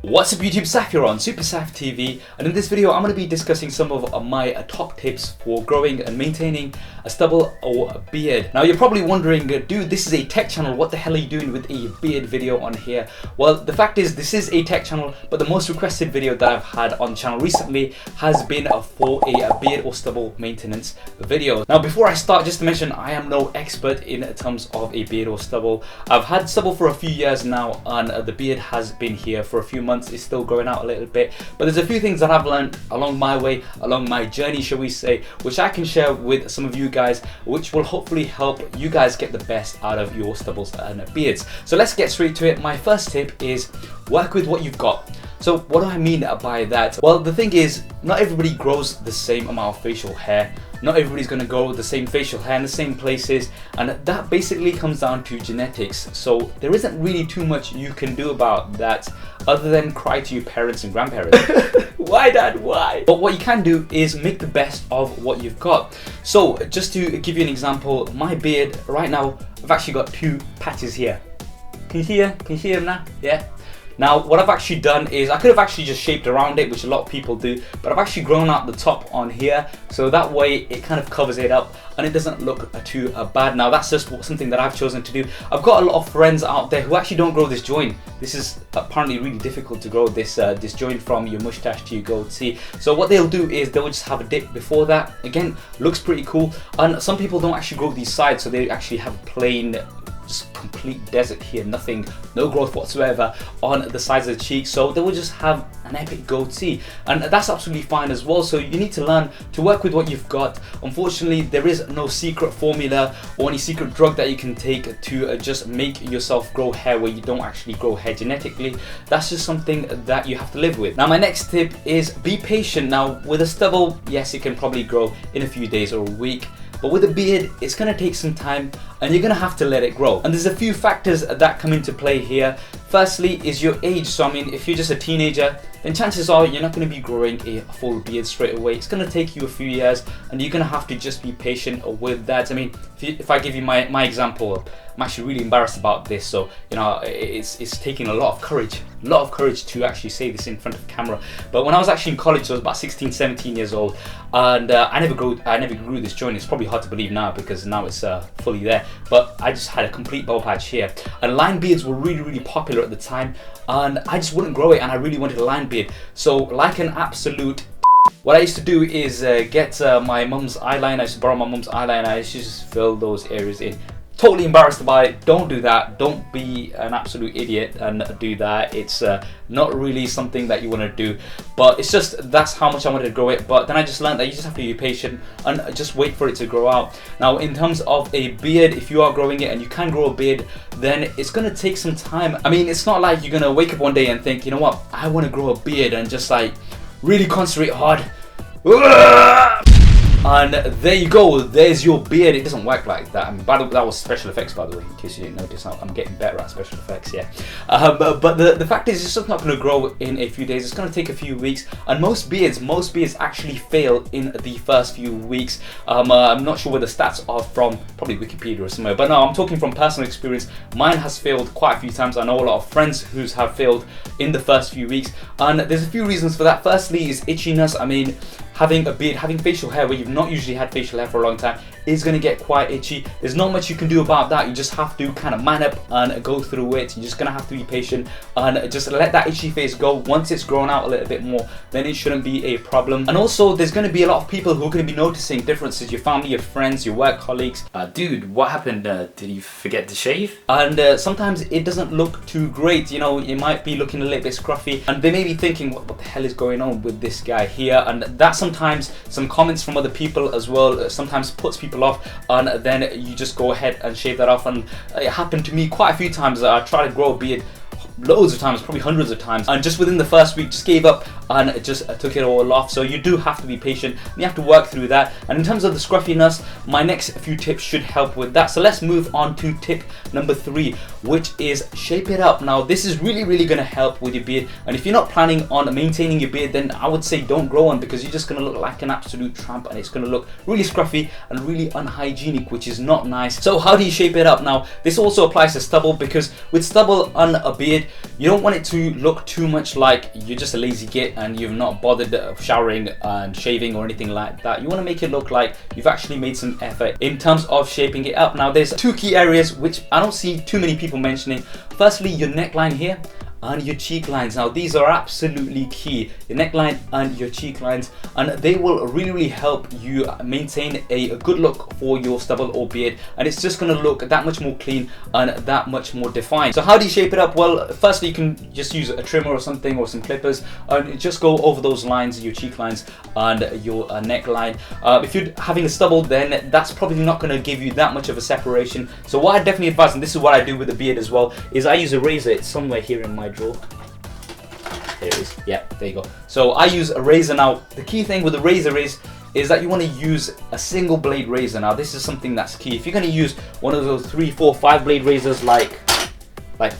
What's up YouTube, Saf here on SuperSaf TV, and in this video I'm going to be discussing some of my top tips for growing and maintaining a stubble or a beard. Now you're probably wondering, dude, this is a tech channel, what the hell are you doing with a beard video on here? Well, the fact is this is a tech channel, but the most requested video that I've had on the channel recently has been for a beard or stubble maintenance video. Now before I start, just to mention, I am no expert in terms of a beard or stubble. I've had stubble for a few years now, and the beard has been here for a few months. It's still growing out a little bit, but there's a few things that I've learned along my way, along my journey, shall we say, which I can share with some of you guys, which will hopefully help you guys get the best out of your stubbles and beards. So let's get straight to it. My first tip is work with what you've got. So what do I mean by that? Well, the thing is, not everybody grows the same amount of facial hair. Not everybody's going to grow the same facial hair in the same places, and that basically comes down to genetics. So there isn't really too much you can do about that other than cry to your parents and grandparents. Why, Dad? Why? But what you can do is make the best of what you've got. So just to give you an example, my beard right now, I've actually got two patches here. Can you hear them now? Yeah. Now what I've actually done is, I could have actually just shaped around it, which a lot of people do, but I've actually grown out the top on here, so that way it kind of covers it up and it doesn't look too bad. Now that's just something that I've chosen to do. I've got a lot of friends out there who actually don't grow this joint. This is apparently really difficult to grow, this joint from your mustache to your goatee. So what they'll do is they'll just have a dip before that. Again, looks pretty cool. And some people don't actually grow these sides, so they actually have plain, just complete desert here, nothing, no growth whatsoever on the sides of the cheek, so they will just have an epic goatee, and that's absolutely fine as well. So you need to learn to work with what you've got. Unfortunately, there is no secret formula or any secret drug that you can take to just make yourself grow hair where you don't actually grow hair genetically. That's just something that you have to live with. Now my next tip is be patient. Now with a stubble, yes, it can probably grow in a few days or a week, but with a beard, it's going to take some time and you're going to have to let it grow. And there's a few factors that come into play here. Firstly is your age. So I mean, if you're just a teenager, then chances are you're not going to be growing a full beard straight away. It's going to take you a few years and you're going to have to just be patient with that. I mean, if I give you my example, I'm actually really embarrassed about this, so you know, it's taking a lot of courage to actually say this in front of camera. But when I was actually in college, so I was about 16, 17 years old, and I never grew this joint. It's probably hard to believe now because now it's fully there, but I just had a complete bald patch here, and line beards were really popular at the time, and I just wouldn't grow it, and I really wanted a line beard. So like an absolute, what I used to do is get my mum's eyeliner. I used to borrow my mum's eyeliner. I used to just fill those areas in. Totally embarrassed about it. Don't do that. Don't be an absolute idiot and do that. It's not really something that you want to do, but it's just, that's how much I wanted to grow it. But then I just learned that you just have to be patient and just wait for it to grow out. Now in terms of a beard, if you are growing it and you can grow a beard, then it's going to take some time. I mean, it's not like you're going to wake up one day and think, you know what, I want to grow a beard, and just like really concentrate hard. And there you go, there's your beard. It doesn't work like that. I mean, that was special effects, by the way, in case you didn't notice. I'm getting better at special effects, yeah. But the fact is, it's just not going to grow in a few days. It's going to take a few weeks, and most beards actually fail in the first few weeks. I'm not sure where the stats are from, probably Wikipedia or somewhere, but no, I'm talking from personal experience. Mine has failed quite a few times. I know a lot of friends who have failed in the first few weeks, and there's a few reasons for that. Firstly is itchiness. I mean, having a beard, having facial hair where you've not usually had facial hair for a long time is going to get quite itchy. There's not much you can do about that. You just have to kind of man up and go through it. You're just going to have to be patient and just let that itchy face go. Once it's grown out a little bit more, then it shouldn't be a problem. And also, there's going to be a lot of people who are going to be noticing differences. Your family, your friends, your work colleagues. Dude, what happened? Did you forget to shave? And sometimes it doesn't look too great. You know, it might be looking a little bit scruffy, and they may be thinking, what the hell is going on with this guy here? And that's sometimes some comments from other people as well sometimes puts people off, and then you just go ahead and shave that off. And it happened to me quite a few times. I tried to grow a beard loads of times, probably hundreds of times, and just within the first week just gave up and just took it all off. So you do have to be patient and you have to work through that. And in terms of the scruffiness, my next few tips should help with that. So let's move on to tip number 3, which is shape it up. Now this is really going to help with your beard, and if you're not planning on maintaining your beard, then I would say don't grow one, because you're just going to look like an absolute tramp and it's going to look really scruffy and really unhygienic, which is not nice. So how do you shape it up? Now this also applies to stubble, because with stubble on a beard, you don't want it to look too much like you're just a lazy git and you've not bothered showering and shaving or anything like that. You want to make it look like you've actually made some effort in terms of shaping it up. Now there's 2 key areas which I don't see too many people mentioning. Firstly, your neckline here and your cheek lines. Now these are absolutely key, your neckline and your cheek lines, and they will really help you maintain a good look for your stubble or beard, and it's just going to look that much more clean and that much more defined. So how do you shape it up? Well, firstly, you can just use a trimmer or something, or some clippers, and just go over those lines, your cheek lines and your neckline. If you're having a stubble, then that's probably not going to give you that much of a separation. So what I definitely advise, and this is what I do with the beard as well, is I use a razor. It's somewhere here in my drawer. There it is. Yeah, there you go. So I use a razor. Now the key thing with the razor is that you want to use a single blade razor. Now this is something that's key. If you're going to use one of those 3, 4, 5 blade razors like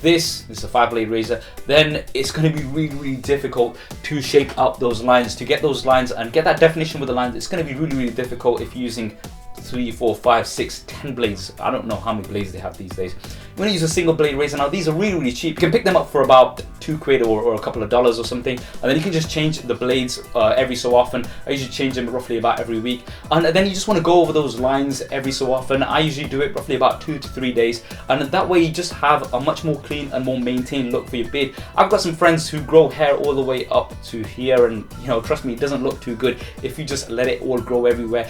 this is a 5 blade razor, then it's going to be really difficult to shape up those lines, to get those lines and get that definition with the lines. It's going to be really difficult if you're using 3, 4, 5, 6, 10 blades. I don't know how many blades they have these days. You want to use a single blade razor. Now these are really cheap. You can pick them up for about £2 or a couple of dollars or something, and then you can just change the blades every so often. I usually change them roughly about every week, and then you just want to go over those lines every so often. I usually do it roughly about 2 to 3 days, and that way you just have a much more clean and more maintained look for your beard. I've got some friends who grow hair all the way up to here, and you know, trust me, it doesn't look too good if you just let it all grow everywhere.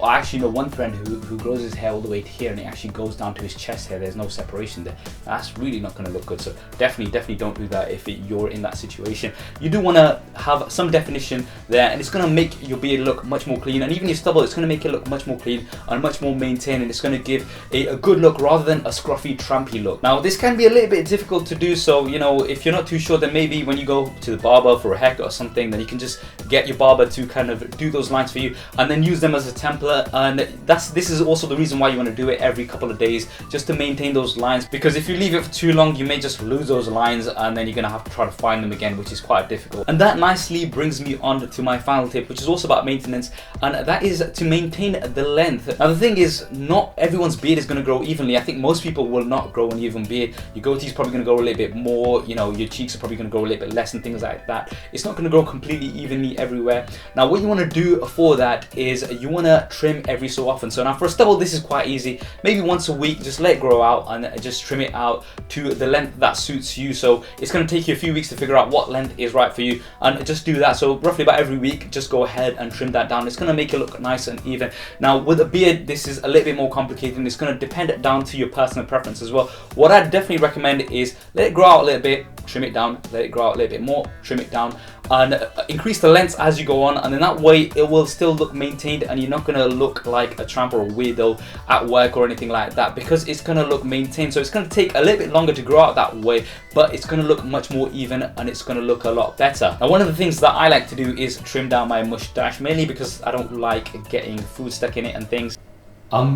I actually know one friend who grows his hair all the way to here, and it actually goes down to his chest hair. There's no separation there. That's really not going to look good. So definitely don't do that if you're in that situation. You do want to have some definition there, and it's going to make your beard look much more clean, and even your stubble, it's going to make it look much more clean and much more maintained, and it's going to give a good look rather than a scruffy, trampy look. Now this can be a little bit difficult to do, so you know, if you're not too sure, then maybe when you go to the barber for a haircut or something, then you can just get your barber to kind of do those lines for you and then use them as a template. And this is also the reason why you want to do it every couple of days, just to maintain those lines, because if you leave it for too long, you may just lose those lines and then you're going to have to try to find them again, which is quite difficult. And that nicely brings me on to my final tip, which is also about maintenance, and that is to maintain the length. Now the thing is, not everyone's beard is going to grow evenly. I think most people will not grow an even beard. Your goatee's probably going to grow a little bit more, you know, your cheeks are probably going to grow a little bit less and things like that. It's not going to grow completely evenly everywhere. Now what you want to do for that is you want to trim every so often. So now for a stubble, this is quite easy. Maybe once a week, just let it grow out and just trim it out to the length that suits you. So it's going to take you a few weeks to figure out what length is right for you, and just do that. So roughly about every week, just go ahead and trim that down. It's going to make it look nice and even. Now with a beard, this is a little bit more complicated, and it's going to depend down to your personal preference as well. What I definitely recommend is let it grow out a little bit, trim it down, let it grow out a little bit more, trim it down, and increase the length as you go on, and then that way it will still look maintained, and you're not going to look like a tramp or a weirdo at work or anything like that, because it's going to look maintained. So it's going to take a little bit longer to grow out that way, but it's going to look much more even and it's going to look a lot better. Now one of the things that I like to do is trim down my mustache, mainly because I don't like getting food stuck in it and things.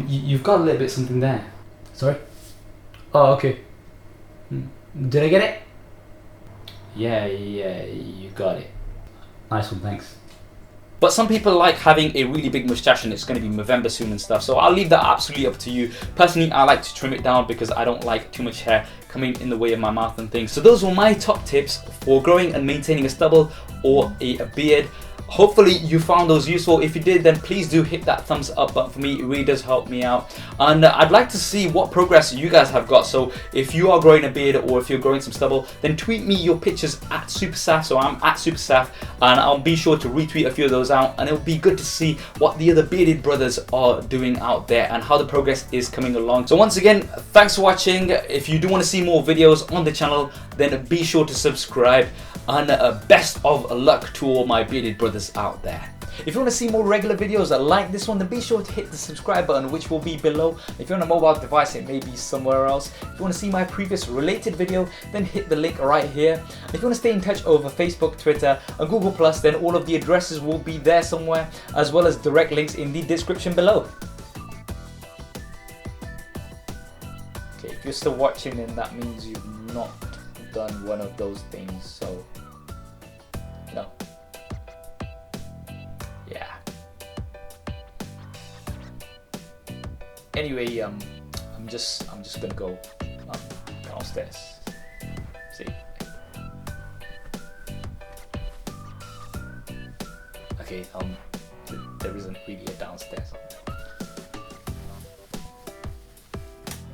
You've got a little bit something there. Sorry? Oh, okay. Did I get it? Yeah, you got it. Nice one, thanks. But some people like having a really big mustache, and it's going to be November soon and stuff, so I'll leave that absolutely up to you. Personally, I like to trim it down because I don't like too much hair coming in the way of my mouth and things. So those were my top tips for growing and maintaining a stubble or a beard. Hopefully you found those useful. If you did, then please do hit that thumbs up button for me. It really does help me out, and I'd like to see what progress you guys have got. So if you are growing a beard or if you're growing some stubble, then tweet me your pictures at SuperSaf. So I'm at SuperSaf, and I'll be sure to retweet a few of those out, and it'll be good to see what the other bearded brothers are doing out there and how the progress is coming along. So once again, thanks for watching. If you do want to see more videos on the channel, then be sure to subscribe, and best of luck to all my bearded brothers out there. If you want to see more regular videos like this one, then be sure to hit the subscribe button, which will be below. If you're on a mobile device, it may be somewhere else. If you want to see my previous related video, then hit the link right here. If you want to stay in touch over Facebook, Twitter and Google+, then all of the addresses will be there somewhere, as well as direct links in the description below. Okay, if you're still watching, then that means you've not done one of those things, so no. Yeah. Anyway, I'm just gonna go downstairs. See. Okay, there isn't really a downstairs.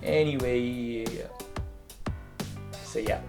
Anyway, so yeah.